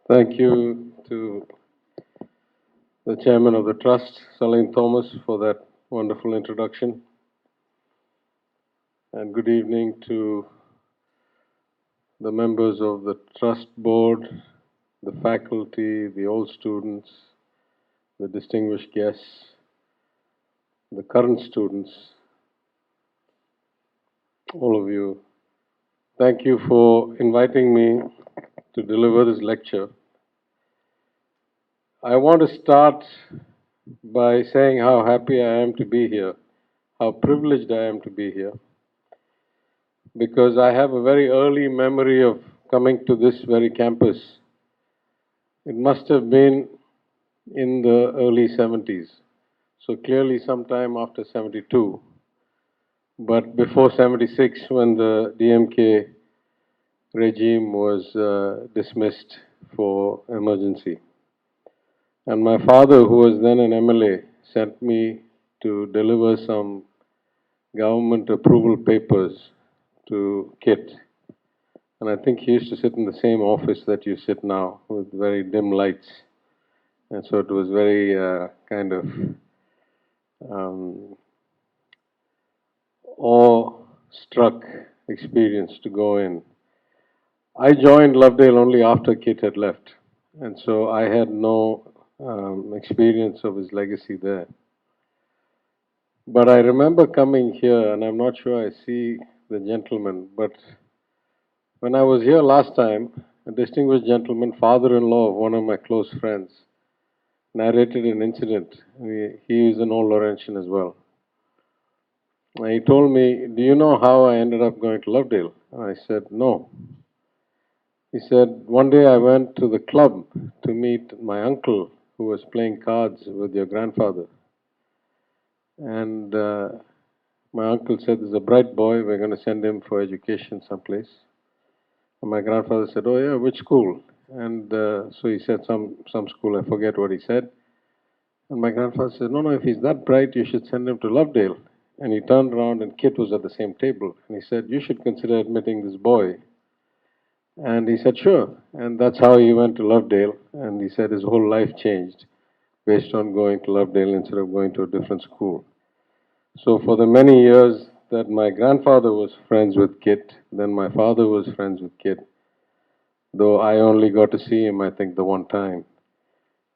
Thank you to the chairman of the trust, Salim Thomas, for that wonderful introduction. And good evening to the members of the trust board, the faculty, the old students, the distinguished guests, the current students, all of you. Thank you for inviting me to deliver this lecture. I want to start by saying how happy I am to be here, how privileged I am to be here, because I have a very early memory of coming to this very campus. It must have been in the early 70s, so clearly sometime after 72, but before 76 when the DMK regime was dismissed for emergency. And my father, who was then an MLA, sent me to deliver some government approval papers to KIT. And I think he used to sit in the same office that you sit now, with very dim lights. And so it was very kind of awe-struck experience to go in. I joined Lovedale only after Kit had left, and so I had no experience of his legacy there. But I remember coming here, and I'm not sure I see the gentleman, but when I was here last time, a distinguished gentleman, father-in-law of one of my close friends, narrated an incident. He is an old Laurentian as well. And he told me, "Do you know how I ended up going to Lovedale?" And I said, "No." He said, "One day I went to the club to meet my uncle who was playing cards with your grandfather. And my uncle said, 'There's a bright boy, we're going to send him for education someplace.' And my grandfather said, 'Oh yeah, which school?' And so he said some school, I forget what he said. And my grandfather said, 'No, no, if he's that bright, you should send him to Lovedale.' And he turned around and Kit was at the same table. And he said, 'You should consider admitting this boy.' And he said, 'Sure.' And that's how he went to Lovedale. And he said his whole life changed based on going to Lovedale instead of going to a different school. So for the many years that my grandfather was friends with Kit, then my father was friends with Kit, though I only got to see him, I think, the one time.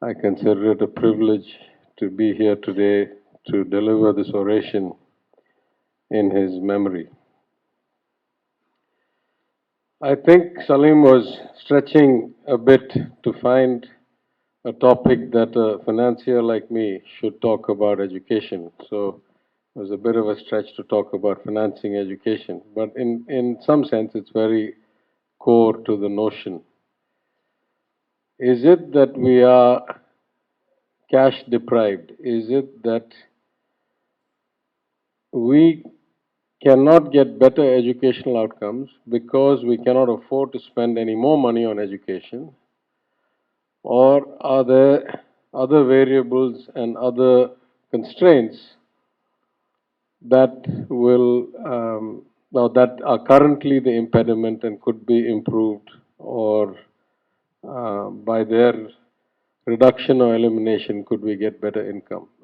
I consider it a privilege to be here today to deliver this oration in his memory. I think Salim was stretching a bit to find a topic that a financier like me should talk about education. So it was a bit of a stretch to talk about financing education. But in some sense, it's very core to the notion. Is it that we are cash deprived? Is it that we cannot get better educational outcomes because we cannot afford to spend any more money on education? Or are there other variables and other constraints that will now that are currently the impediment and could be improved, or by their reduction or elimination could we get better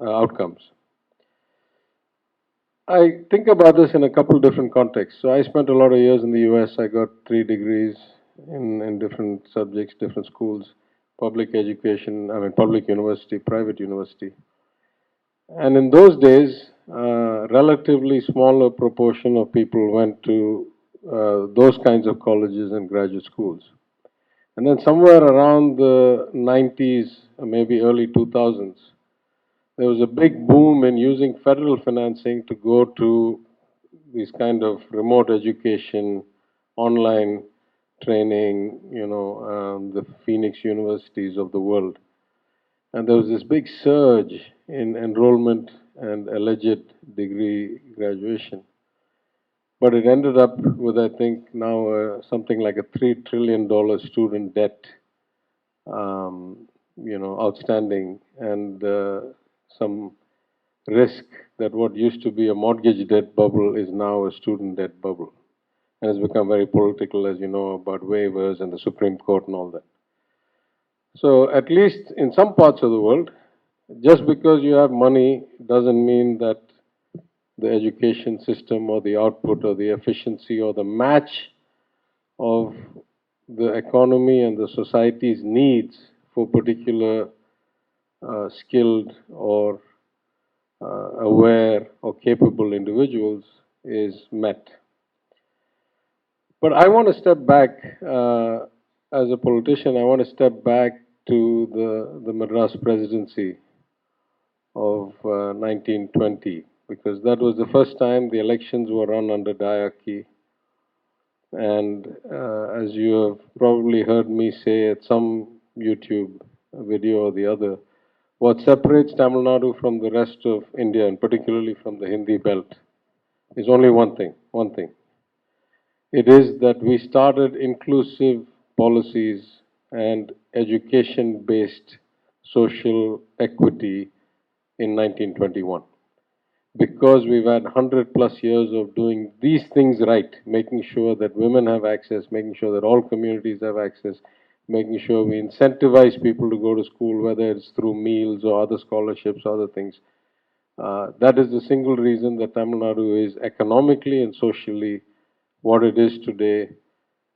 outcomes? I think about this in a couple different contexts. So I spent a lot of years in the US. I got 3 degrees in different subjects, different schools, public education, public university, private university. And in those days, relatively smaller proportion of people went to those kinds of colleges and graduate schools. And then somewhere around the 90s, maybe early 2000s, there was a big boom in using federal financing to go to these kind of remote education, online training, the Phoenix universities of the world. And there was this big surge in enrollment and alleged degree graduation. But it ended up with, I think, now something like a $3 trillion student debt, outstanding, and some risk that what used to be a mortgage debt bubble is now a student debt bubble. And it's become very political, as you know, about waivers and the Supreme Court and all that. So at least in some parts of the world, just because you have money doesn't mean that the education system or the output or the efficiency or the match of the economy and the society's needs for particular skilled or aware or capable individuals is met. But I want to step back as a politician. I want to step back to the Madras presidency of 1920 because that was the first time the elections were run under diarchy. And as you have probably heard me say at some YouTube video or the other, what separates Tamil Nadu from the rest of India, and particularly from the Hindi belt, is only one thing. One thing. It is that we started inclusive policies and education based social equity in 1921. Because we've had 100 plus years of doing these things right, making sure that women have access, making sure that all communities have access, making sure we incentivize people to go to school, whether it's through meals or other scholarships, other things. That is the single reason that Tamil Nadu is economically and socially what it is today,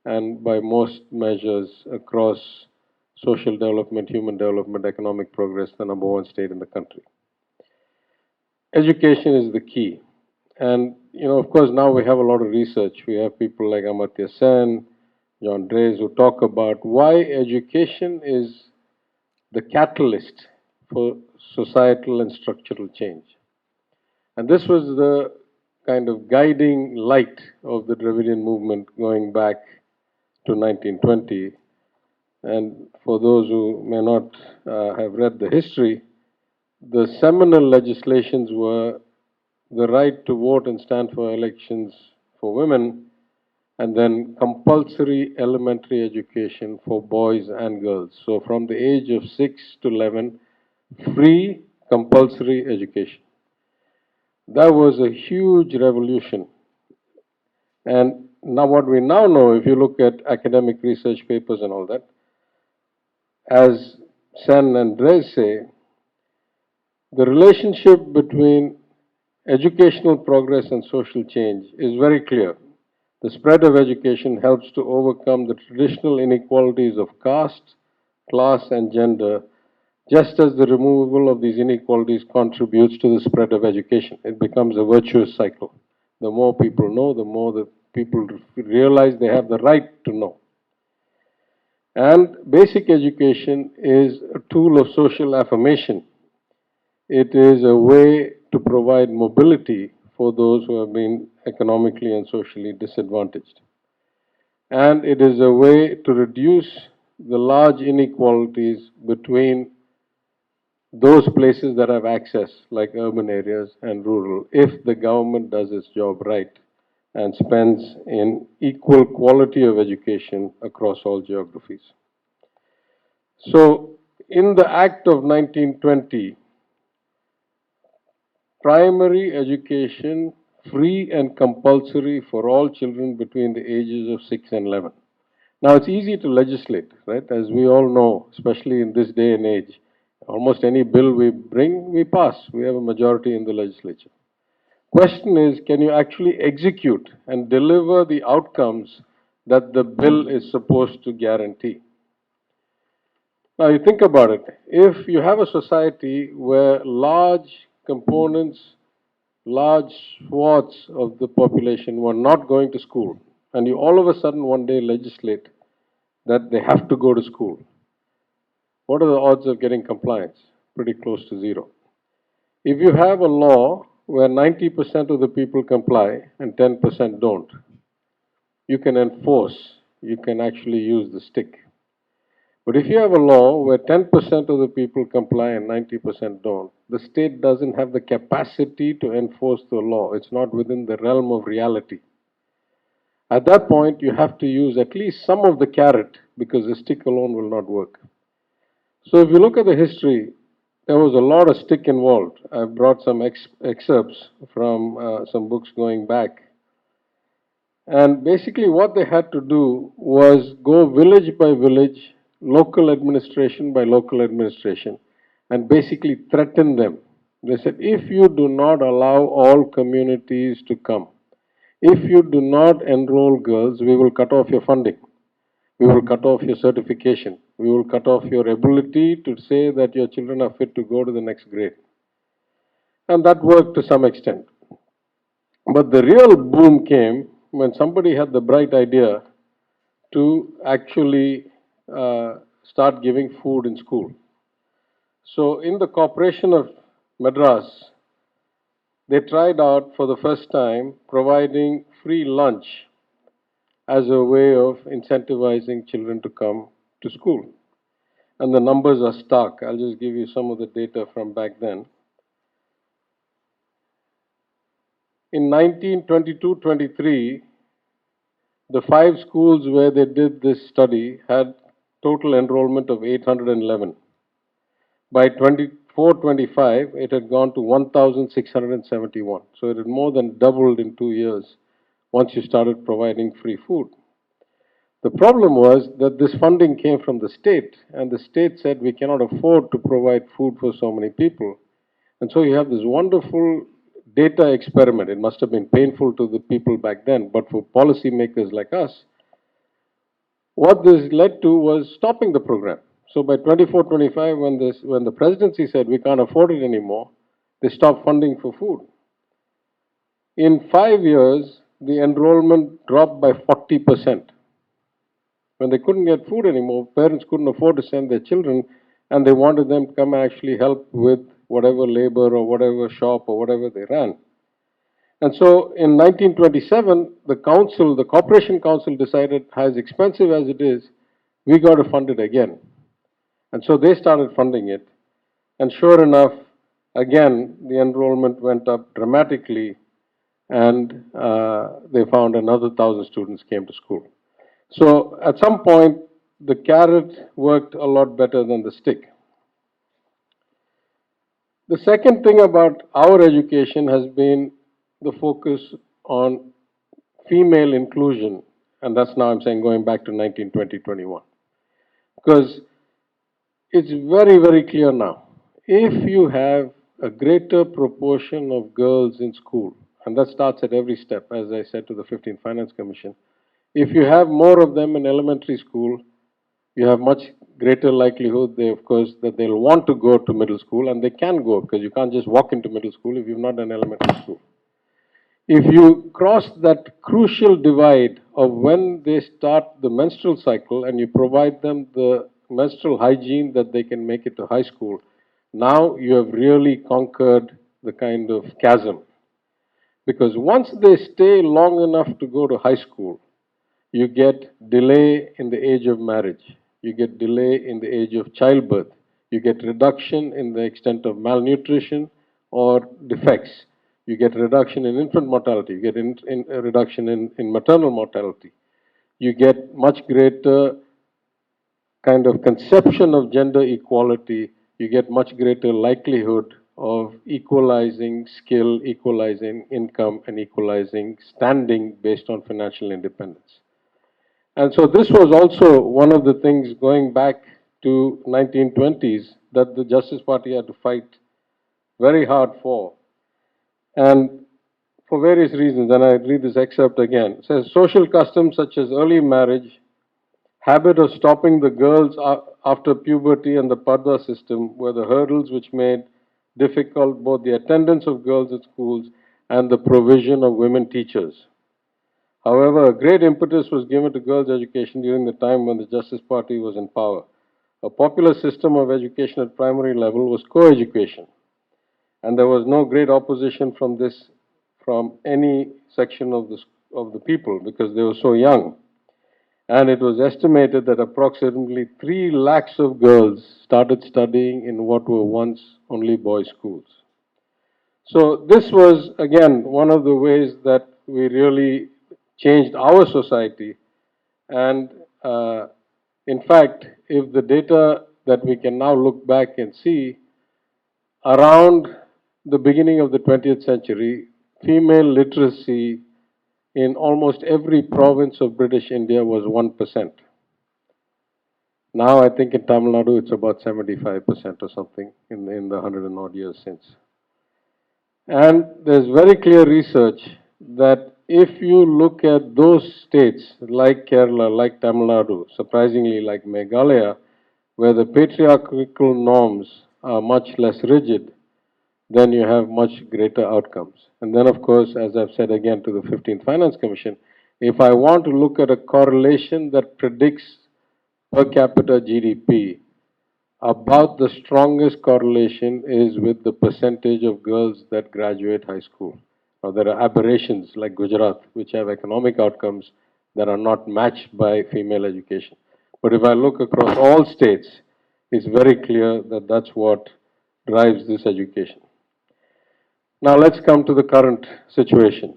and by most measures across social development, human development, economic progress, the number one state in the country. Education is the key. And, of course, now we have a lot of research. We have people like Amartya Sen, John Drays, who talk about why education is the catalyst for societal and structural change. And this was the kind of guiding light of the Dravidian movement going back to 1920. And for those who may not have read the history, the seminal legislations were the right to vote and stand for elections for women, and then compulsory elementary education for boys and girls. So from the age of 6 to 11, free compulsory education. That was a huge revolution. And now what we now know, if you look at academic research papers and all that, as Sen and Drez say, the relationship between educational progress and social change is very clear. The spread of education helps to overcome the traditional inequalities of caste, class, and gender, just as the removal of these inequalities contributes to the spread of education. It becomes a virtuous cycle. The more people know, the more the people realize they have the right to know. And basic education is a tool of social affirmation. It is a way to provide mobility for those who have been economically and socially disadvantaged. And it is a way to reduce the large inequalities between those places that have access, like urban areas and rural, if the government does its job right and spends in equal quality of education across all geographies. So, in the Act of 1920, primary education free and compulsory for all children between the ages of 6 and 11. Now, it's easy to legislate, right? As we all know, especially in this day and age, almost any bill we bring, we pass. We have a majority in the legislature. Question is, can you actually execute and deliver the outcomes that the bill is supposed to guarantee? Now, you think about it. If you have a society where large components, large swaths of the population were not going to school, and you all of a sudden one day legislate that they have to go to school, what are the odds of getting compliance? Pretty close to zero. If you have a law where 90% of the people comply and 10% don't, you can enforce, you can actually use the stick. But if you have a law where 10% of the people comply and 90% don't, the state doesn't have the capacity to enforce the law. It's not within the realm of reality. At that point, you have to use at least some of the carrot because the stick alone will not work. So if you look at the history, there was a lot of stick involved. I've brought some excerpts from some books going back. And basically what they had to do was go village by village, local administration by local administration and basically threatened them. They said, if you do not allow all communities to come, if you do not enroll girls, we will cut off your funding. We will cut off your certification. We will cut off your ability to say that your children are fit to go to the next grade. And that worked to some extent. But the real boom came when somebody had the bright idea to actually start giving food in school. So, in the Corporation of Madras, they tried out for the first time providing free lunch as a way of incentivizing children to come to school. And the numbers are stark. I'll just give you some of the data from back then. In 1922-23, the 5 schools where they did this study had total enrollment of 811. By 24-25, it had gone to 1,671. So it had more than doubled in 2 years once you started providing free food. The problem was that this funding came from the state, and the state said we cannot afford to provide food for so many people. And so you have this wonderful data experiment. It must have been painful to the people back then, but for policymakers like us, what this led to was stopping the program. So by 24-25, when the presidency said we can't afford it anymore, they stopped funding for food. In 5 years, the enrollment dropped by 40%. When they couldn't get food anymore, parents couldn't afford to send their children, and they wanted them to come and actually help with whatever labor or whatever shop or whatever they ran. And so in 1927, the council, the Corporation Council decided, as expensive as it is, we got to fund it again. And so they started funding it. And sure enough, again, the enrollment went up dramatically, and they found another 1,000 students came to school. So at some point, the carrot worked a lot better than the stick. The second thing about our education has been the focus on female inclusion, and that's now I'm saying going back to 1920-21. Because it's very, very clear now. If you have a greater proportion of girls in school, and that starts at every step, as I said to the 15th Finance Commission, if you have more of them in elementary school, you have much greater likelihood, of course, that they'll want to go to middle school, and they can go, because you can't just walk into middle school if you've not done elementary school. If you cross that crucial divide of when they start the menstrual cycle and you provide them the menstrual hygiene that they can make it to high school, now you have really conquered the kind of chasm. Because once they stay long enough to go to high school, you get delay in the age of marriage. You get delay in the age of childbirth. You get reduction in the extent of malnutrition or defects. You get reduction in infant mortality. You get a reduction in maternal mortality. You get much greater kind of conception of gender equality. You get much greater likelihood of equalizing skill, equalizing income, and equalizing standing based on financial independence. And so this was also one of the things going back to 1920s that the Justice Party had to fight very hard for. And for various reasons, and I read this excerpt again. It says, social customs such as early marriage, habit of stopping the girls after puberty, and the Parda system were the hurdles which made difficult both the attendance of girls at schools and the provision of women teachers. However, a great impetus was given to girls' education during the time when the Justice Party was in power. A popular system of education at primary level was co-education, and there was no great opposition from this from any section of the people because they were so young. And it was estimated that approximately 3 lakhs of girls started studying in what were once only boys' schools. So this was, again, one of the ways that we really changed our society. And in fact, if the data that we can now look back and see, around the beginning of the 20th century, female literacy in almost every province of British India was 1%. Now I think in Tamil Nadu it's about 75% or something in the 100 and odd years since. And there's very clear research that if you look at those states like Kerala, like Tamil Nadu, surprisingly like Meghalaya, where the patriarchal norms are much less rigid, then you have much greater outcomes. And then, of course, as I've said again to the 15th Finance Commission, if I want to look at a correlation that predicts per capita GDP, about the strongest correlation is with the percentage of girls that graduate high school. Now, there are aberrations like Gujarat, which have economic outcomes that are not matched by female education. But if I look across all states, it's very clear that that's what drives this education. Now, let's come to the current situation.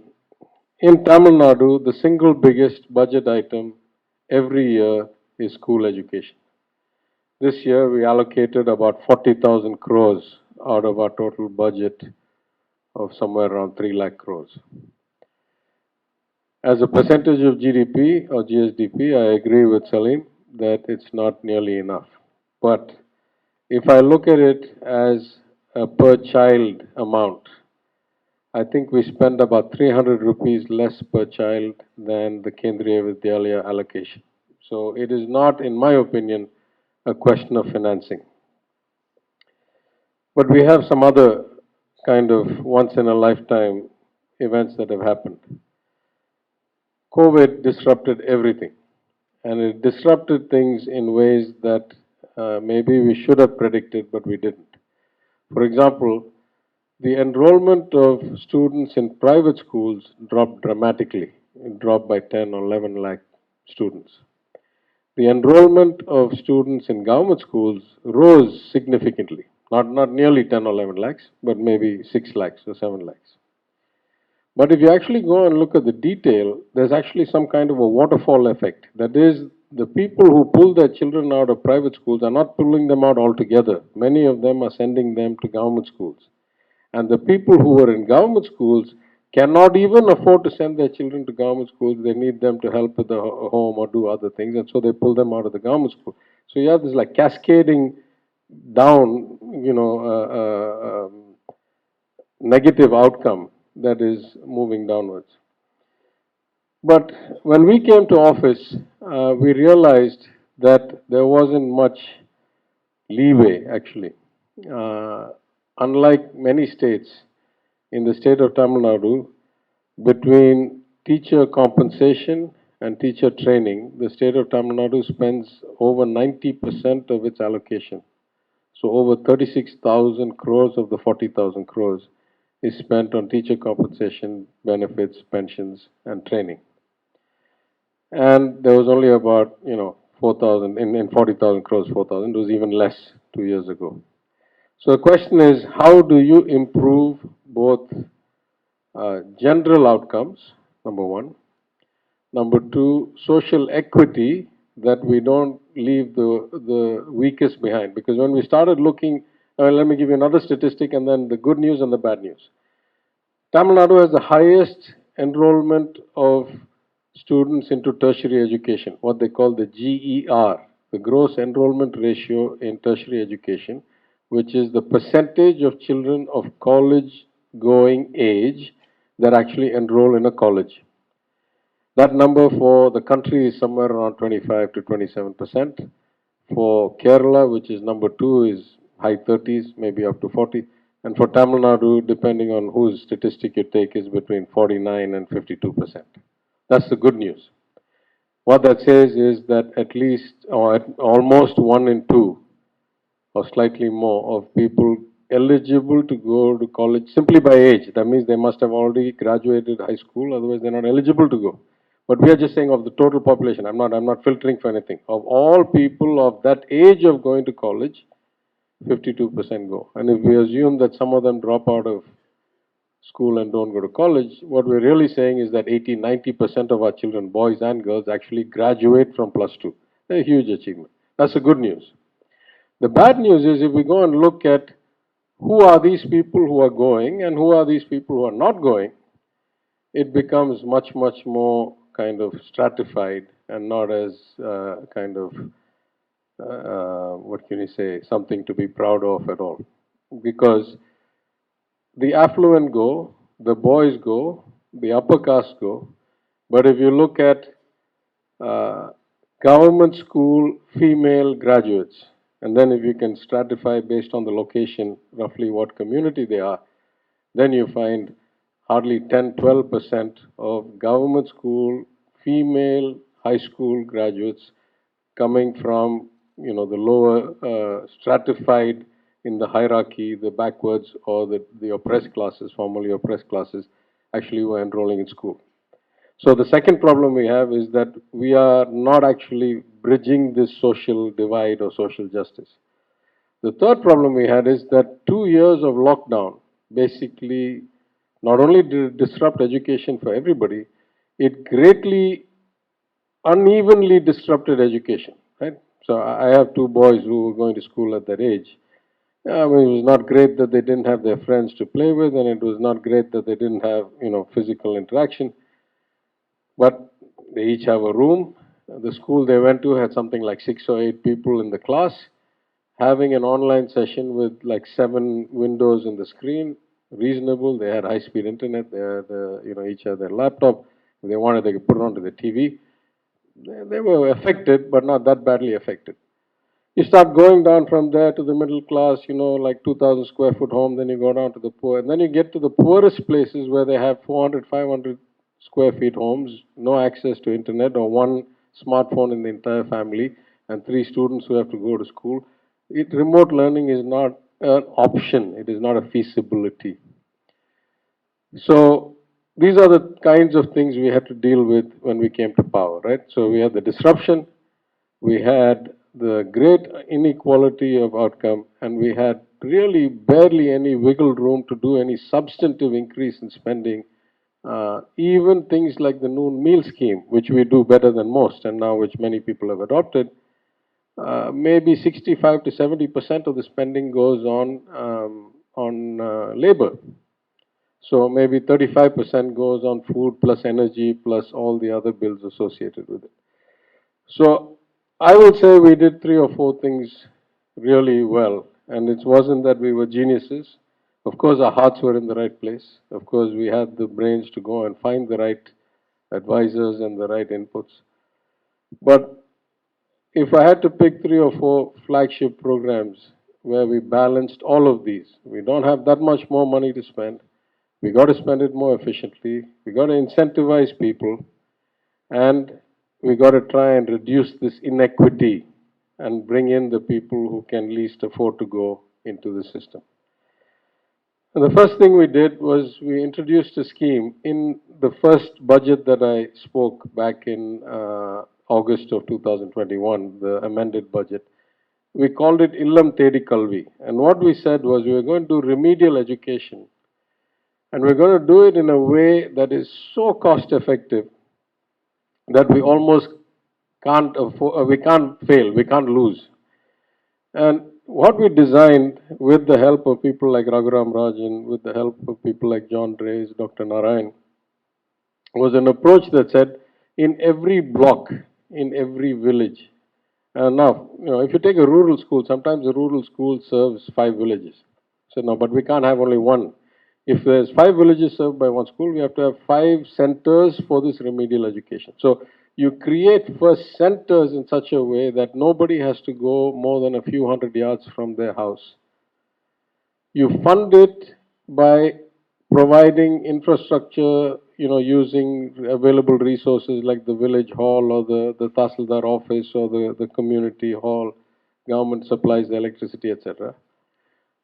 In Tamil Nadu, the single biggest budget item every year is school education. This year, we allocated about 40,000 crores out of our total budget of somewhere around 3 lakh crores. As a percentage of GDP or GSDP, I agree with Salim that it's not nearly enough. But if I look at it as a per child amount, I think we spend about 300 rupees less per child than the Kendriya Vidyalaya allocation. So it is not, in my opinion, a question of financing. But we have some other kind of once in a lifetime events that have happened. COVID disrupted everything, and it disrupted things in ways that maybe we should have predicted, but we didn't. For example, the enrollment of students in private schools dropped dramatically. It dropped by 10 or 11 lakh students. The enrollment of students in government schools rose significantly. Not nearly 10 or 11 lakhs, but maybe 6 lakhs or 7 lakhs. But if you actually go and look at the detail, there's actually some kind of a waterfall effect. That is, the people who pull their children out of private schools are not pulling them out altogether. Many of them are sending them to government schools. And the people who are in government schools cannot even afford to send their children to government schools. They need them to help with the home or do other things, and so they pull them out of the government school. So you have this like cascading down, negative outcome that is moving downwards. But when we came to office, we realized that there wasn't much leeway actually. Uh, Unlike many states, in the state of Tamil Nadu, between teacher compensation and teacher training, the state of Tamil Nadu spends over 90% of its allocation. So over 36,000 crores of the 40,000 crores is spent on teacher compensation, benefits, pensions, and training. And there was only about, 4,000, in 40,000 crores, 4,000, it was even less 2 years ago. So the question is, how do you improve both general outcomes, number one. Number two, social equity, that we don't leave the weakest behind. Because when we started looking, let me give you another statistic and then the good news and the bad news. Tamil Nadu has the highest enrollment of students into tertiary education, what they call the GER, the gross enrollment ratio in tertiary education, which is the percentage of children of college going age that actually enroll in a college. That number for the country is somewhere around 25 to 27%. For Kerala, which is number two, is high 30s, maybe up to 40. And for Tamil Nadu, depending on whose statistic you take, is between 49 and 52%. That's the good news. What that says is that at least, or at almost 1 in 2, or slightly more, of people eligible to go to college simply by age. That means they must have already graduated high school, otherwise they're not eligible to go. But we are just saying of the total population. I'm not filtering for anything. Of all people of that age of going to college, 52% go. And if we assume that some of them drop out of school and don't go to college, what we're really saying is that 80-90% of our children, boys and girls, actually graduate from plus two. A huge achievement. That's the good news. The bad news is if we go and look at who are these people who are going and who are these people who are not going, it becomes much more kind of stratified and not as kind of what can you say, something to be proud of at all. Because the affluent go, the boys go, the upper caste go. But if you look at uh, government school female graduates, and then if you can stratify based on the location, roughly what community they are, then you find hardly 10-12% of government school female high school graduates coming from the lower stratified in the hierarchy, the backwards or the oppressed classes, formerly oppressed classes, actually were enrolling in school. So the second problem we have is that we are not actually bridging this social divide or social justice. The third problem we had is that 2 years of lockdown basically not only did it disrupt education for everybody, it greatly unevenly disrupted education, right? So I have two boys who were going to school at that age. I mean, it was not great that they didn't have their friends to play with, and it was not great that they didn't have, physical interaction. But they each have a room. The school they went to had something like 6 or 8 people in the class, having an online session with like 7 windows in the screen, reasonable. They had high-speed internet. They had, each had their laptop. If they wanted, they could put it onto the TV. They were affected, but not that badly affected. You start going down from there to the middle class, like 2,000 square foot home, then you go down to the poor, and then you get to the poorest places where they have 400, 500 square feet homes, no access to internet, or one smartphone in the entire family, and 3 students who have to go to school. Remote learning is not an option, it is not a feasibility. So these are the kinds of things we had to deal with when we came to power, right? So we had the disruption, we had the great inequality of outcome, and we had really barely any wiggle room to do any substantive increase in spending. Even things like the noon meal scheme, which we do better than most, and now which many people have adopted, maybe 65 to 70% of the spending goes on labor. So maybe 35% goes on food plus energy plus all the other bills associated with it. So I would say we did 3 or 4 things really well. And it wasn't that we were geniuses. Of course, our hearts were in the right place. Of course, we had the brains to go and find the right advisors and the right inputs. But if I had to pick 3 or 4 flagship programs where we balanced all of these, we don't have that much more money to spend. We got to spend it more efficiently. We got to incentivize people, and we got to try and reduce this inequity and bring in the people who can least afford to go into the system. And the first thing we did was we introduced a scheme in the first budget that I spoke back in August of 2021, the amended budget. We called it Illam Tedi Kalvi. And what we said was we were going to do remedial education. And we're going to do it in a way that is so cost effective that we almost can't afford, we can't fail, we can't lose. And what we designed with the help of people like Raghuram Rajan, with the help of people like John Drays, Dr. Narayan, was an approach that said in every block, in every village. And now, if you take a rural school, sometimes a rural school serves 5 villages. So no, but we can't have only one. If there's 5 villages served by one school, we have to have 5 centers for this remedial education. So you create first centers in such a way that nobody has to go more than a few hundred yards from their house. You fund it by providing infrastructure, using available resources like the village hall or the Tahsildar office or the community hall. Government supplies the electricity, etc.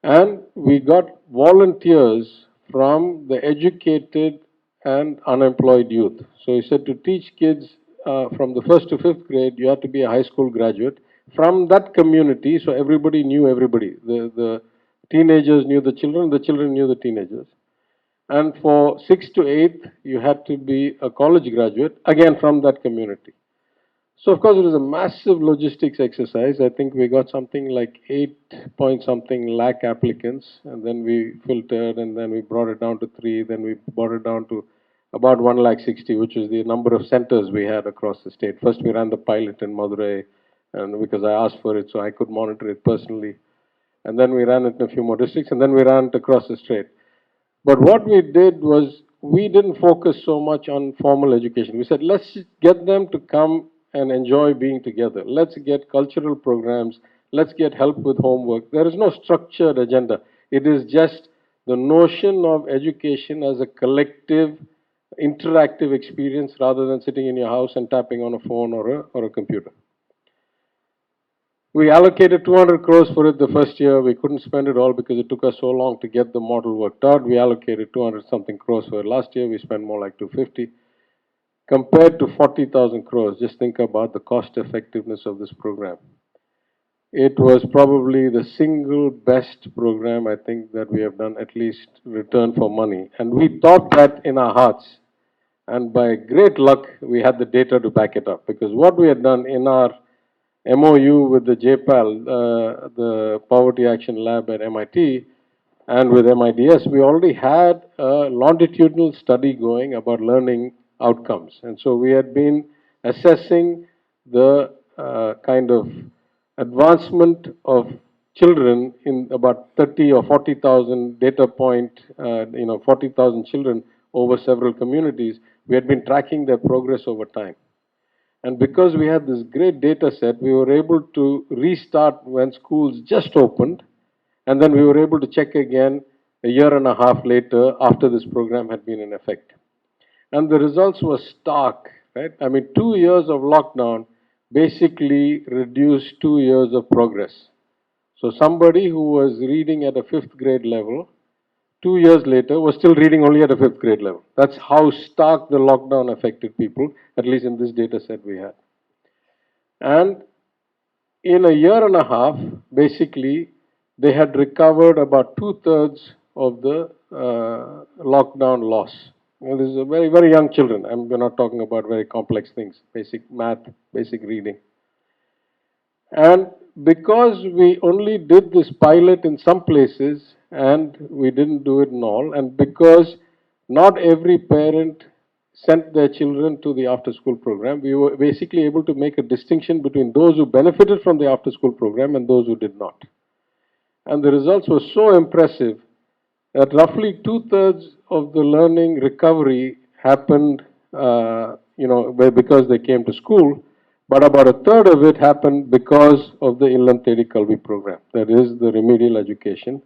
And we got volunteers from the educated and unemployed youth. So he said to teach kids from the first to fifth grade, you have to be a high school graduate from that community. So everybody knew everybody. The teenagers knew the children knew the teenagers. And for sixth to eighth, you had to be a college graduate, again from that community. So, of course, it was a massive logistics exercise. I think we got something like 8 point something lakh applicants, and then we filtered, and then we brought it down to 3, then we brought it down to about 1 lakh 60, which was the number of centers we had across the state. First, we ran the pilot in Madurai, and because I asked for it, so I could monitor it personally. And then we ran it in a few more districts, and then we ran it across the state. But what we did was we didn't focus so much on formal education. We said, let's get them to come and enjoy being together. Let's get cultural programs. Let's get help with homework. There is no structured agenda. It is just the notion of education as a collective, interactive experience rather than sitting in your house and tapping on a phone or a computer. We allocated 200 crores for it the first year. We couldn't spend it all because it took us so long to get the model worked out. We allocated 200 something crores for it last year. We spent more like 250. Compared to 40,000 crores, just think about the cost effectiveness of this program. It was probably the single best program I think that we have done, at least return for money. And we thought that in our hearts. And by great luck, we had the data to back it up. Because what we had done in our MOU with the JPAL, the Poverty Action Lab at MIT, and with MIDS, we already had a longitudinal study going about learning outcomes. And so we had been assessing the kind of advancement of children in about 30 or 40,000 data point, 40,000 children over several communities. We had been tracking their progress over time. And because we had this great data set, we were able to restart when schools just opened, and then we were able to check again a year and a half later after this program had been in effect. And the results were stark, right? I mean, 2 years of lockdown basically reduced 2 years of progress. So somebody who was reading at a fifth grade level, 2 years later, was still reading only at a fifth grade level. That's how stark the lockdown affected people, at least in this data set we had. And in a year and a half, basically, they had recovered about 2/3 of the lockdown loss. This is a very, very young children. We're not talking about very complex things, basic math, basic reading. And because we only did this pilot in some places and we didn't do it in all, and because not every parent sent their children to the after school program, we were basically able to make a distinction between those who benefited from the after school program and those who did not. And the results were so impressive that roughly 2/3 of the learning recovery happened, because they came to school, but about a third of it happened because of the Illam Thedi Kalvi program. That is the remedial education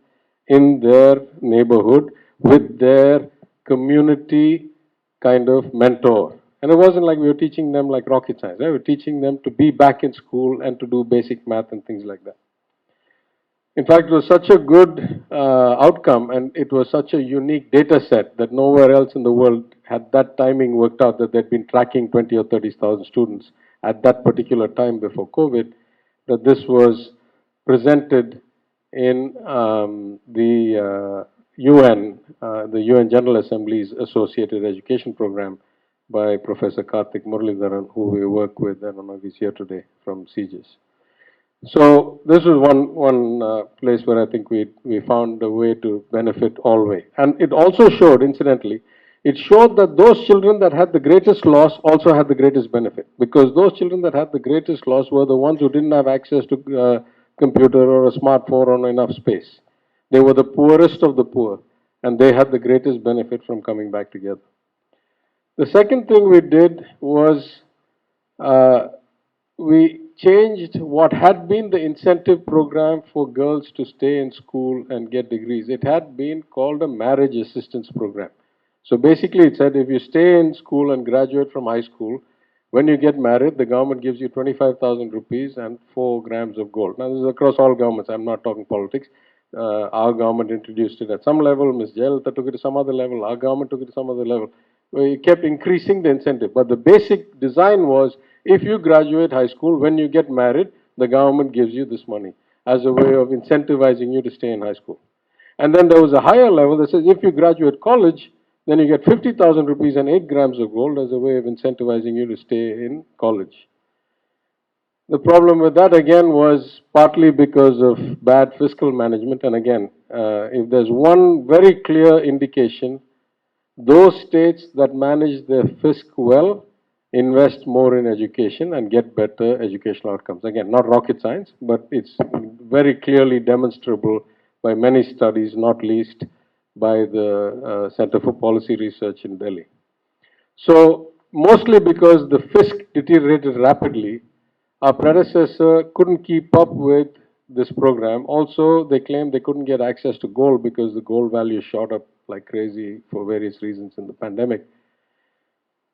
in their neighborhood with their community kind of mentor. And it wasn't like we were teaching them like rocket science, right? We were teaching them to be back in school and to do basic math and things like that. In fact, it was such a good outcome and it was such a unique data set that nowhere else in the world had that timing worked out, that they'd been tracking 20 or 30,000 students at that particular time before COVID, that this was presented in the UN General Assembly's Associated Education Program by Professor Karthik Muralidharan, who we work with. I don't know if he's here today, from CGIS. So this is one place where I think we found a way to benefit all way. And it also showed, incidentally, it showed that those children that had the greatest loss also had the greatest benefit. Because those children that had the greatest loss were the ones who didn't have access to computer or a smartphone or enough space. They were the poorest of the poor, and they had the greatest benefit from coming back together. The second thing we did was we changed what had been the incentive program for girls to stay in school and get degrees. It had been called a marriage assistance program. So basically it said if you stay in school and graduate from high school, when you get married, the government gives you 25,000 rupees and 4 grams of gold. Now this is across all governments, I'm not talking politics. Our government introduced it at some level, Ms. Jayalalitha took it to some other level, our government took it to some other level. We kept increasing the incentive, but the basic design was, if you graduate high school, when you get married, the government gives you this money as a way of incentivizing you to stay in high school. And then there was a higher level that says, if you graduate college, then you get 50,000 rupees and 8 grams of gold as a way of incentivizing you to stay in college. The problem with that, again, was partly because of bad fiscal management. And again, if there's one very clear indication, those states that manage their fisc well invest more in education and get better educational outcomes. Again, not rocket science, but it's very clearly demonstrable by many studies, not least by the Center for Policy Research in Delhi. So, mostly because the fisc deteriorated rapidly, our predecessor couldn't keep up with this program. Also, they claimed they couldn't get access to gold because the gold value shot up like crazy for various reasons in the pandemic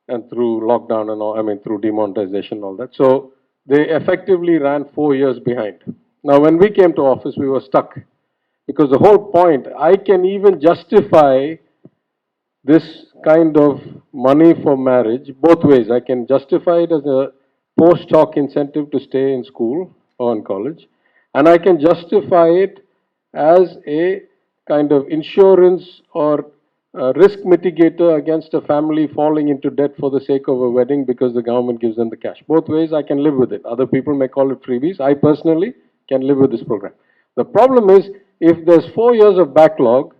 and through lockdown and all, I mean, through demonetization and all that. So they effectively ran 4 years behind. Now, when we came to office, we were stuck because the whole point, I can even justify this kind of money for marriage both ways. I can justify it as a post hoc incentive to stay in school or in college, and I can justify it as a kind of insurance or risk mitigator against a family falling into debt for the sake of a wedding because the government gives them the cash. Both ways I can live with it. Other people may call it freebies. I personally can live with this program. The problem is if there's 4 years of backlog,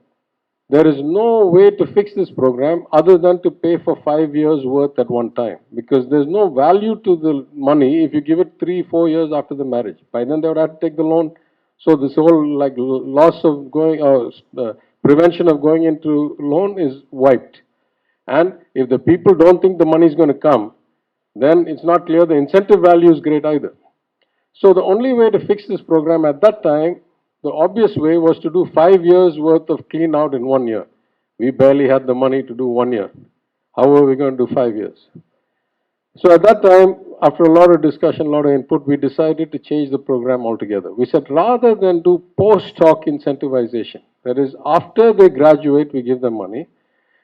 there is no way to fix this program other than to pay for 5 years worth at one time, because there's no value to the money if you give it 3-4 years after the marriage. By then they would have to take the loan. So this whole like loss of going prevention of going into loan is wiped. And if the people don't think the money is going to come, then it's not clear the incentive value is great either. So the only way to fix this program at that time, the obvious way was to do 5 years worth of clean out in 1 year. We barely had the money to do 1 year. How are we going to do 5 years? So at that time, after a lot of discussion, a lot of input, we decided to change the program altogether. We said rather than do post hoc incentivization, that is, after they graduate, we give them money,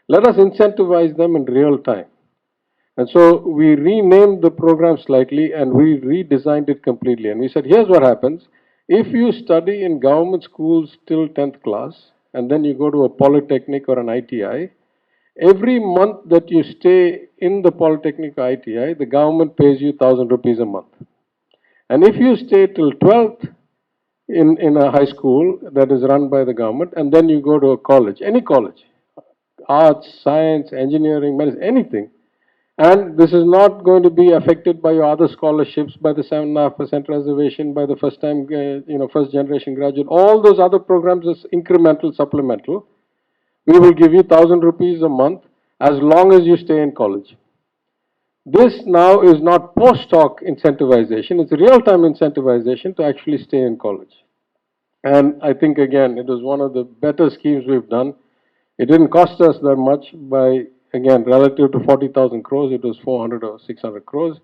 let us incentivize them in real time. And so we renamed the program slightly and we redesigned it completely. And we said, here's what happens. If you study in government schools till 10th class and then you go to a polytechnic or an ITI, every month that you stay in the polytechnic or ITI, the government pays you 1,000 rupees a month. And if you stay till 12th in a high school that is run by the government and then you go to a college, any college, arts, science, engineering, medicine, anything, and this is not going to be affected by your other scholarships, by the 7.5% reservation, by the first time, first generation graduate. All those other programs is incremental, supplemental. We will give you 1,000 rupees a month as long as you stay in college. This now is not post hoc incentivization, it's real time incentivization to actually stay in college. And I think again, it was one of the better schemes we've done. It didn't cost us that much by, again, relative to 40,000 crores, it was 400 or 600 crores.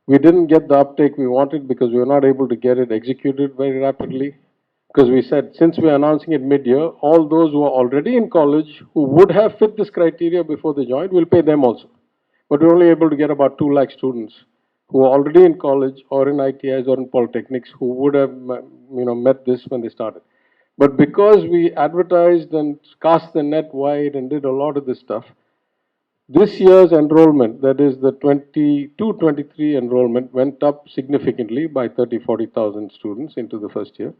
We didn't get the uptake we wanted because we were not able to get it executed very rapidly. Because we said, since we are announcing it mid-year, all those who are already in college who would have fit this criteria before they joined, we'll pay them also. But we're only able to get about 2 lakh students who are already in college or in ITIs or in polytechnics who would have met this when they started. But because we advertised and cast the net wide and did a lot of this stuff, this year's enrollment, that is the 22-23 enrollment, went up significantly by 30,000-40,000 students into the first year.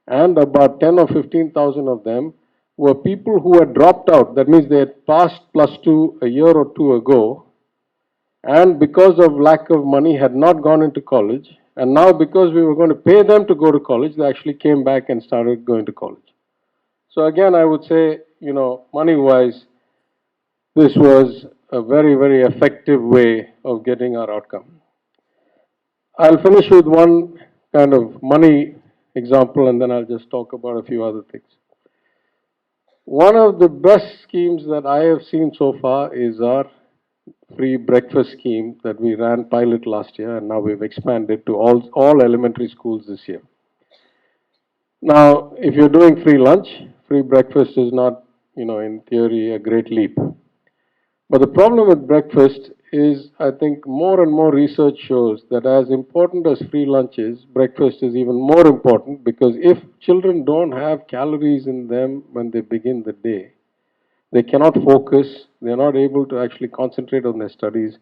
And about 10 or 15,000 of them were people who had dropped out. That means they had passed +2 a year or two ago, and because of lack of money had not gone into college. And now because we were going to pay them to go to college, they actually came back and started going to college. So again, I would say, money-wise, this was a very, very effective way of getting our outcome. I'll finish with one kind of money example and then I'll just talk about a few other things. One of the best schemes that I have seen so far is our free breakfast scheme that we ran pilot last year and now we've expanded to all elementary schools this year. Now, if you're doing free lunch, free breakfast is not, in theory, a great leap. But the problem with breakfast is, I think more and more research shows that as important as free lunch is, breakfast is even more important, because if children don't have calories in them when they begin the day, they cannot focus, they're not able to actually concentrate on their studies.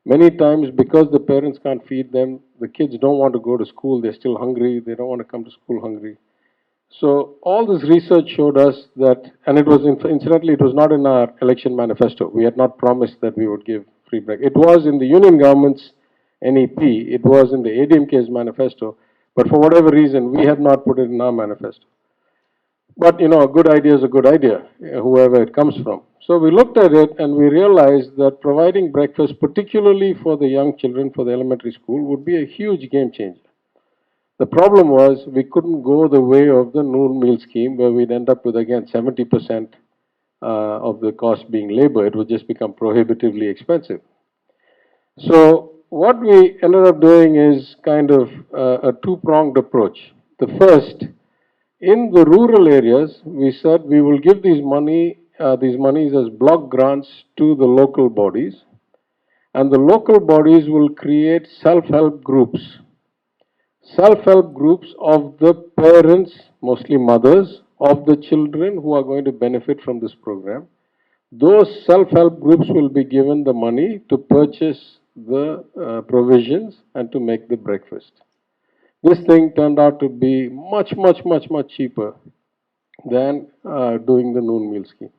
Many times, because the parents can't feed them, the kids don't want to go to school, they're still hungry, they don't want to come to school hungry. So all this research showed us that, and it was incidentally, it was not in our election manifesto. We had not promised that we would give free free breakfast. It was in the Union government's NEP, it was in the ADMK's manifesto, but for whatever reason, we had not put it in our manifesto. But a good idea is a good idea, whoever it comes from. So we looked at it and we realized that providing breakfast, particularly for the young children for the elementary school, would be a huge game changer. The problem was we couldn't go the way of the noon meal scheme where we'd end up with again 70% of the cost being labor. It would just become prohibitively expensive. So what we ended up doing is kind of a two-pronged approach. The first, in the rural areas, we said we will give these monies as block grants to the local bodies, and the local bodies will create self-help groups. Self-help groups of the parents, mostly mothers, of the children who are going to benefit from this program. Those self-help groups will be given the money to purchase the provisions and to make the breakfast. This thing turned out to be much, much, much, much cheaper than doing the noon meal scheme.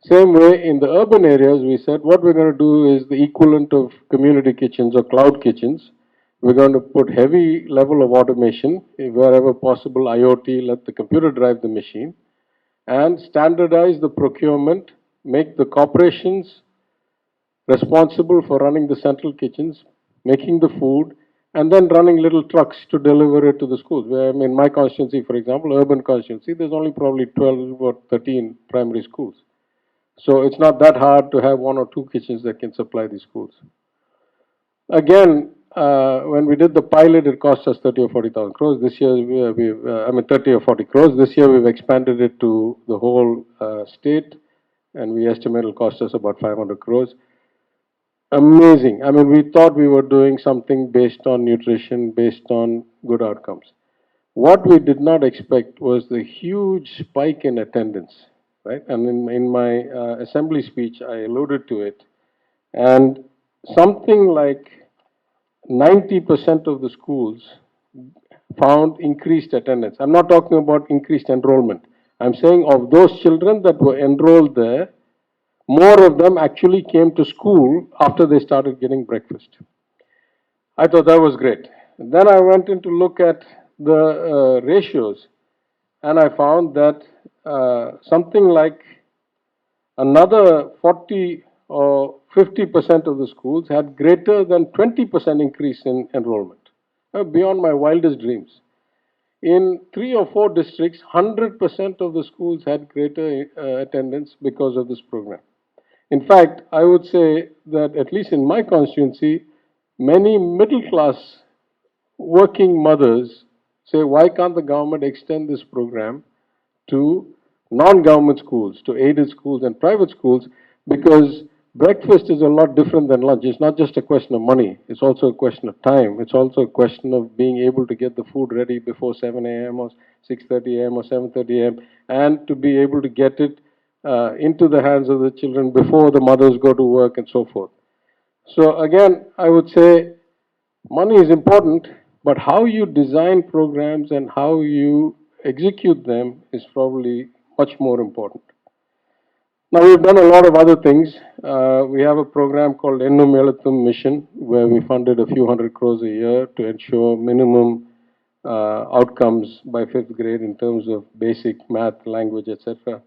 Same way, in the urban areas, we said what we're going to do is the equivalent of community kitchens or cloud kitchens. We're going to put heavy level of automation, wherever possible, IoT, let the computer drive the machine, and standardize the procurement, make the corporations responsible for running the central kitchens, making the food, and then running little trucks to deliver it to the schools. Where, in my constituency, for example, urban constituency, there's only probably 12 or 13 primary schools. So it's not that hard to have one or two kitchens that can supply these schools. Again, when we did the pilot, it cost us 30 or 40,000 crores. This year, 30 or 40 crores. This year, we've expanded it to the whole state, and we estimate it'll cost us about 500 crores. Amazing. We thought we were doing something based on nutrition, based on good outcomes. What we did not expect was the huge spike in attendance, right? And in my assembly speech, I alluded to it. And something like 90% of the schools found increased attendance. I'm not talking about increased enrollment. I'm saying of those children that were enrolled there, more of them actually came to school after they started getting breakfast. I thought that was great. Then I went in to look at the ratios, and I found that something like another 40 or 50% of the schools had greater than 20% increase in enrollment, beyond my wildest dreams. In 3 or 4 districts, 100% of the schools had greater attendance because of this program. In fact, I would say that at least in my constituency, many middle class working mothers say, why can't the government extend this program to non-government schools, to aided schools and private schools? Because breakfast is a lot different than lunch. It's not just a question of money. It's also a question of time. It's also a question of being able to get the food ready before 7 a.m. or 6:30 a.m. or 7:30 a.m. and to be able to get it into the hands of the children before the mothers go to work and so forth. So again, I would say money is important, but how you design programs and how you execute them is probably much more important. Now, we've done a lot of other things. We have a program called Ennum Elathum Mission, where we funded a few hundred crores a year to ensure minimum outcomes by 5th grade in terms of basic math, language, etc.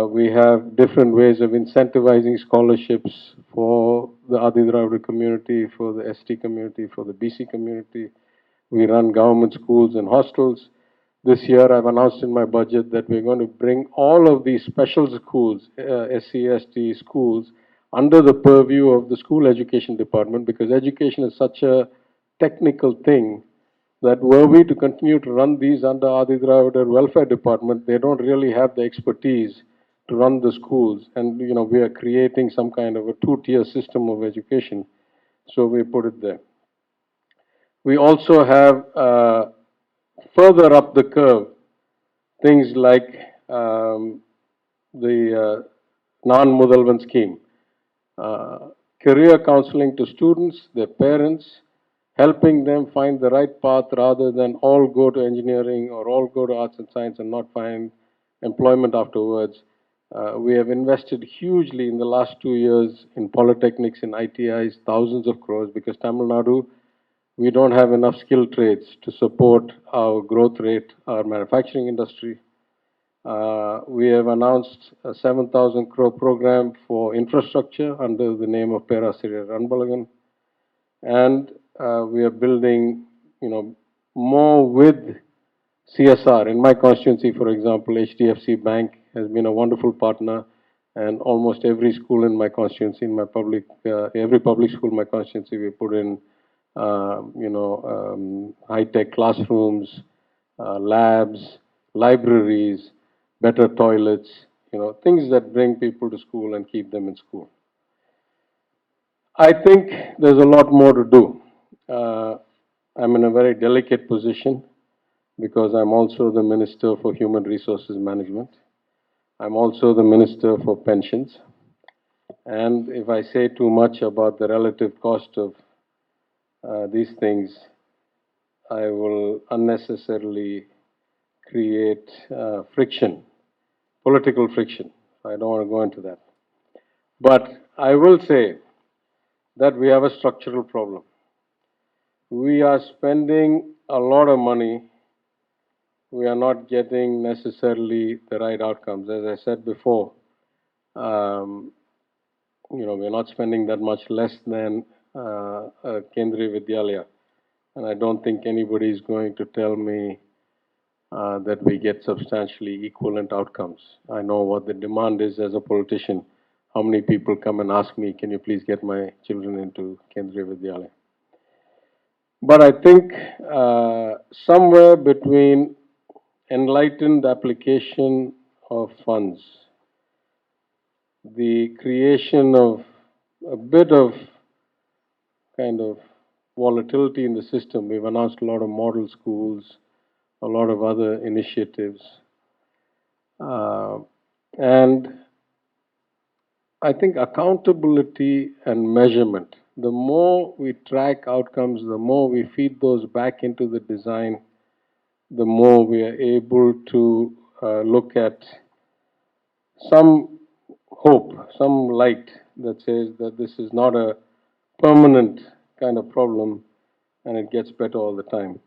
We have different ways of incentivizing scholarships for the Adi Dravida community, for the ST community, for the BC community. We run government schools and hostels. This year, I've announced in my budget that we're going to bring all of these special schools, SC/ST schools, under the purview of the school education department, because education is such a technical thing that were we to continue to run these under Adi Dravida welfare department, they don't really have the expertise to run the schools. And, we are creating some kind of a two-tier system of education. So we put it there. We also have further up the curve things like the non-Mudalvan scheme, career counseling to students, their parents, helping them find the right path rather than all go to engineering or all go to arts and science and not find employment afterwards. We have invested hugely in the last 2 years in polytechnics and ITIs, thousands of crores, because Tamil Nadu, we don't have enough skilled trades to support our growth rate, our manufacturing industry. We have announced a 7,000 crore program for infrastructure under the name of Perasiriya Anbalagan. And we are building, more with CSR. In my constituency, for example, HDFC Bank has been a wonderful partner, and almost every school in my constituency, every public school in my constituency, we put in, high-tech classrooms, labs, libraries, better toilets, things that bring people to school and keep them in school. I think there's a lot more to do. I'm in a very delicate position because I'm also the Minister for Human Resources Management. I'm also the Minister for Pensions. And if I say too much about the relative cost of these things, I will unnecessarily create friction, political friction. I don't want to go into that. But I will say that we have a structural problem. We are spending a lot of money. We are not getting necessarily the right outcomes. As I said before, we're not spending that much less than a Kendriya Vidyalaya. And I don't think anybody is going to tell me that we get substantially equivalent outcomes. I know what the demand is as a politician. How many people come and ask me, can you please get my children into Kendriya Vidyalaya? But I think somewhere between enlightened application of funds, the creation of a bit of kind of volatility in the system. We've announced a lot of model schools, a lot of other initiatives. And I think accountability and measurement. The more we track outcomes, the more we feed those back into the design, the more we are able to look at some hope, some light that says that this is not a permanent kind of problem and it gets better all the time.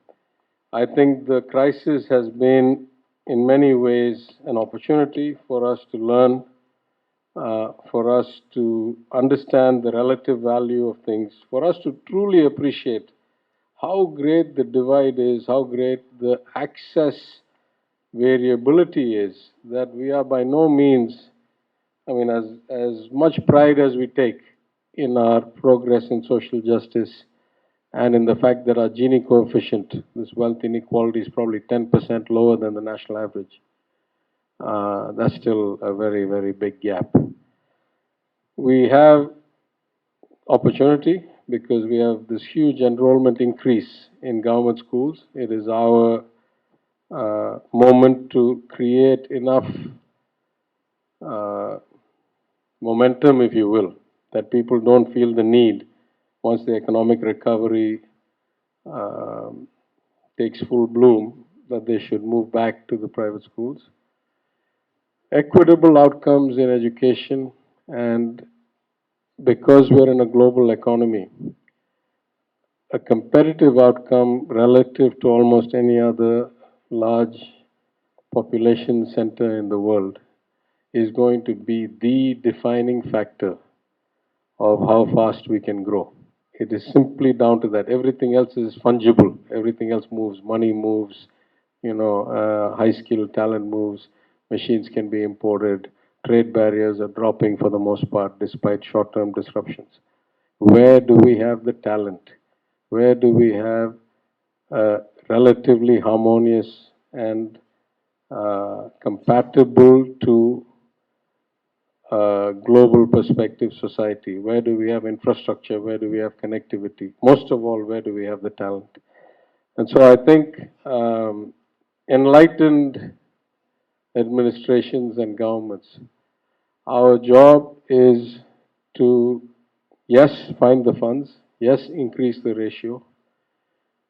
I think the crisis has been, in many ways, an opportunity for us to learn, for us to understand the relative value of things, for us to truly appreciate how great the divide is, how great the access variability is, that we are by no means, as much pride as we take in our progress in social justice and in the fact that our Gini coefficient, this wealth inequality, is probably 10% lower than the national average. That's still a very, very big gap. We have opportunity because we have this huge enrollment increase in government schools. It is our moment to create enough momentum, if you will, that people don't feel the need, once the economic recovery takes full bloom, that they should move back to the private schools. Equitable outcomes in education, and because we're in a global economy, a competitive outcome relative to almost any other large population center in the world is going to be the defining factor of how fast we can grow. It is simply down to that. Everything else is fungible. Everything else moves. Money moves. High-skilled talent moves. Machines can be imported. Trade barriers are dropping for the most part, despite short-term disruptions. Where do we have the talent? Where do we have a relatively harmonious and compatible to global perspective society? Where do we have infrastructure? Where do we have connectivity? Most of all, where do we have the talent? And so I think enlightened administrations and governments, our job is to, yes, find the funds, yes, increase the ratio,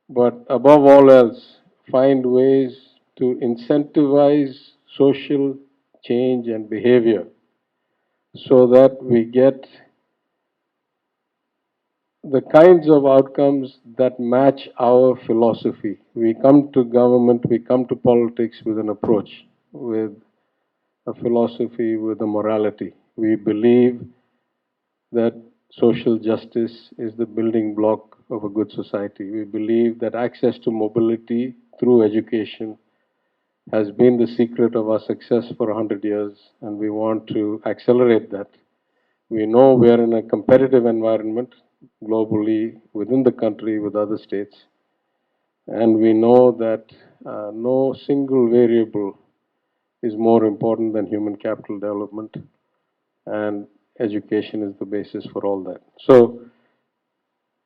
but above all else, find ways to incentivize social change and behavior so that we get the kinds of outcomes that match our philosophy. We come to government, we come to politics with an approach, with a philosophy, with a morality. We believe that social justice is the building block of a good society. We believe that access to mobility through education has been the secret of our success for 100 years, and we want to accelerate that. We know we are in a competitive environment globally, within the country, with other states, and we know that no single variable is more important than human capital development, and education is the basis for all that. So,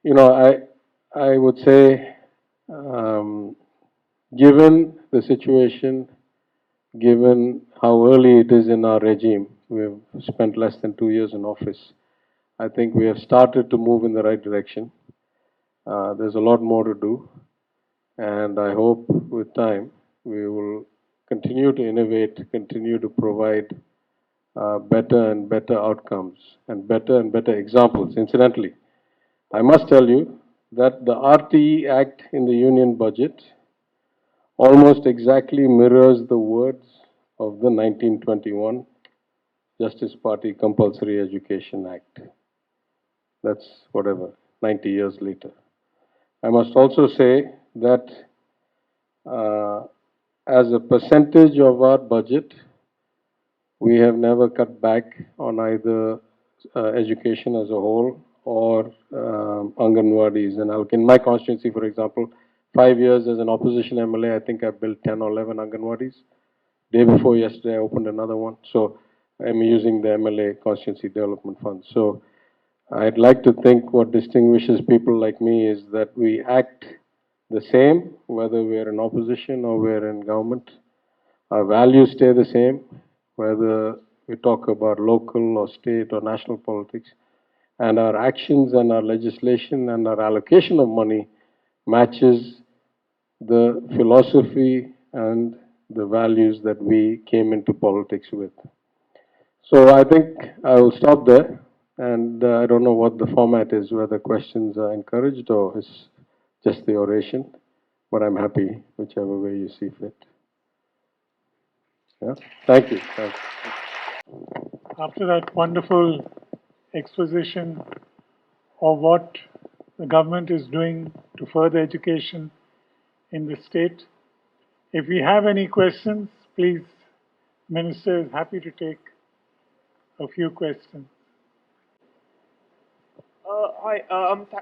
I would say, um, given the situation, given how early it is in our regime, we've spent less than 2 years in office. I think we have started to move in the right direction. There's a lot more to do, and I hope with time we will continue to innovate, continue to provide better and better outcomes and better examples. Incidentally, I must tell you that the RTE Act in the Union budget almost exactly mirrors the words of the 1921 Justice Party Compulsory Education Act. That's whatever, 90 years later. I must also say that uh, as a percentage of our budget, we have never cut back on either education as a whole or Anganwadis. And in my constituency, for example, 5 years as an opposition MLA, I think I built 10 or 11 Anganwadis. Day before yesterday, I opened another one. So I'm using the MLA Constituency Development Fund. So I'd like to think what distinguishes people like me is that we act the same, whether we're in opposition or we're in government. Our values stay the same, whether we talk about local or state or national politics. And our actions and our legislation and our allocation of money matches the philosophy and the values that we came into politics with. So I think I will stop there, and I don't know what the format is, whether questions are encouraged or it's just the oration, but I'm happy whichever way you see fit. Yeah? Thank you. Thank you. After that wonderful exposition of what the government is doing to further education in the state, if we have any questions, please, Minister is happy to take a few questions. Hi.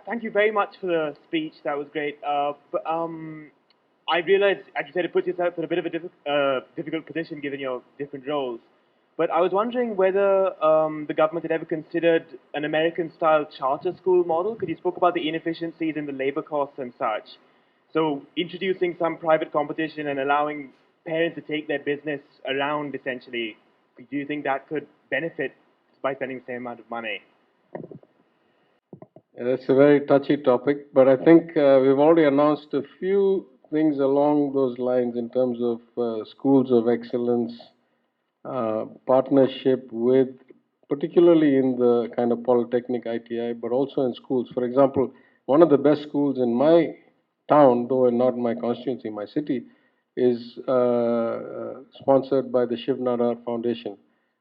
Thank you very much for the speech. That was great. But I realized, as you said, it puts yourself in a bit of a difficult position given your different roles. But I was wondering whether the government had ever considered an American-style charter school model, because you spoke about the inefficiencies in the labor costs and such. So introducing some private competition and allowing parents to take their business around, essentially, do you think that could benefit by spending the same amount of money? Yeah, that's a very touchy topic, but I think we've already announced a few things along those lines in terms of schools of excellence, partnership with, particularly in the kind of polytechnic ITI, but also in schools. For example, one of the best schools in my town, though not my constituency, my city, is sponsored by the Shiv Nadar Foundation.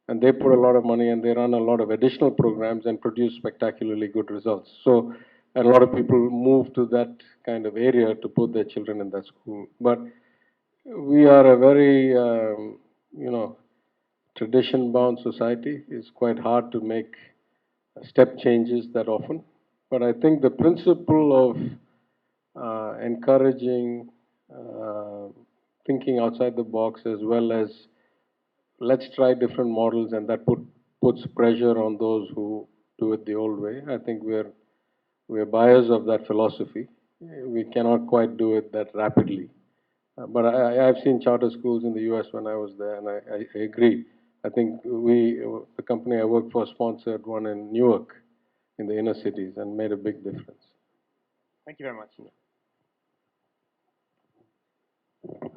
And they put a lot of money and they run a lot of additional programs and produce spectacularly good results. So, and a lot of people move to that kind of area to put their children in that school. But we are a very, tradition-bound society. It's quite hard to make step changes that often. But I think the principle of encouraging thinking outside the box, as well as let's try different models, and that puts pressure on those who do it the old way. I think we're buyers of that philosophy. We cannot quite do it that rapidly. But I've seen charter schools in the US when I was there, and I agree. I think the company I worked for, sponsored one in Newark in the inner cities and made a big difference. Thank you very much.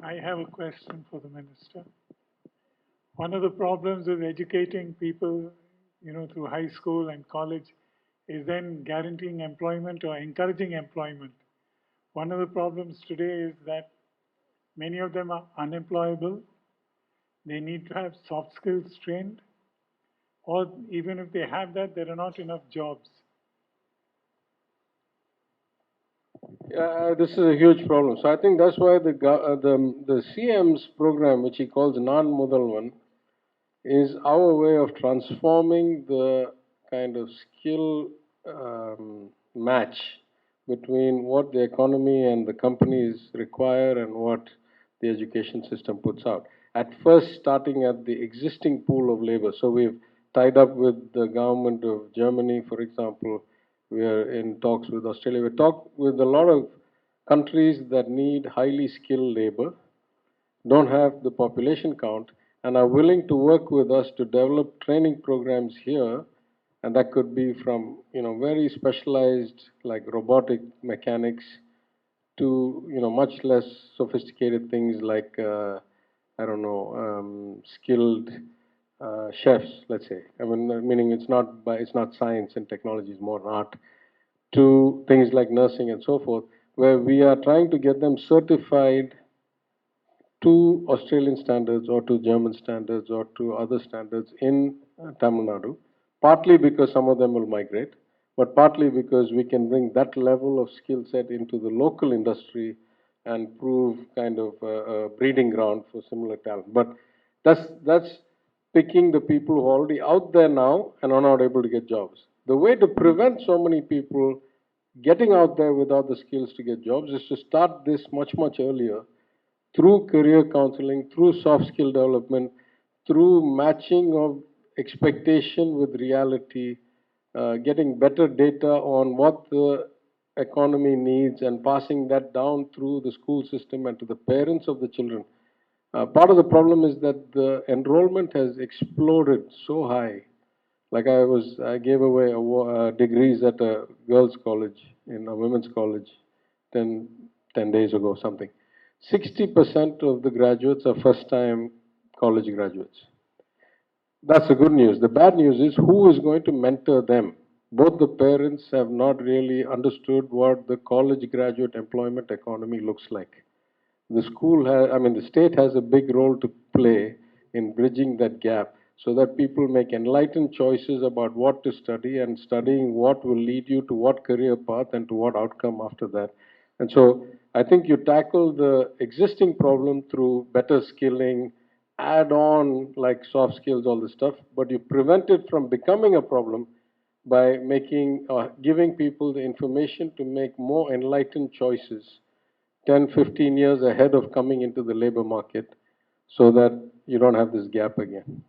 I have a question for the Minister. One of the problems with educating people, through high school and college is then guaranteeing employment or encouraging employment. One of the problems today is that many of them are unemployable. They need to have soft skills trained, or even if they have that, there are not enough jobs. This is a huge problem. So I think that's why the CM's program, which he calls Nan Mudalvan, is our way of transforming the kind of skill match between what the economy and the companies require and what the education system puts out. At first, starting at the existing pool of labor. So we've tied up with the government of Germany, for example. We are in talks with Australia. We talk with a lot of countries that need highly skilled labor, don't have the population count, and are willing to work with us to develop training programs here. And that could be from very specialized like robotic mechanics to much less sophisticated things like I don't know, skilled chefs, let's say. I mean, meaning it's not science and technology, it's more art, to things like nursing and so forth, where we are trying to get them certified to Australian standards or to German standards or to other standards in Tamil Nadu, partly because some of them will migrate, but partly because we can bring that level of skill set into the local industry and prove kind of a breeding ground for similar talent. But that's picking the people who are already out there now and are not able to get jobs. The way to prevent so many people getting out there without the skills to get jobs is to start this much, much earlier through career counseling, through soft skill development, through matching of expectation with reality, getting better data on what the economy needs and passing that down through the school system and to the parents of the children. Part of the problem is that the enrollment has exploded so high. Like I gave away degrees at a girls' college, in a women's college, 10 days ago, something. 60% of the graduates are first-time college graduates. That's the good news. The bad news is who is going to mentor them? Both the parents have not really understood what the college graduate employment economy looks like. The school has, I mean, the state has a big role to play in bridging that gap so that people make enlightened choices about what to study and studying what will lead you to what career path and to what outcome after that. And so I think you tackle the existing problem through better skilling, add on like soft skills, all this stuff, but you prevent it from becoming a problem by giving people the information to make more enlightened choices 10, 15 years ahead of coming into the labor market so that you don't have this gap again.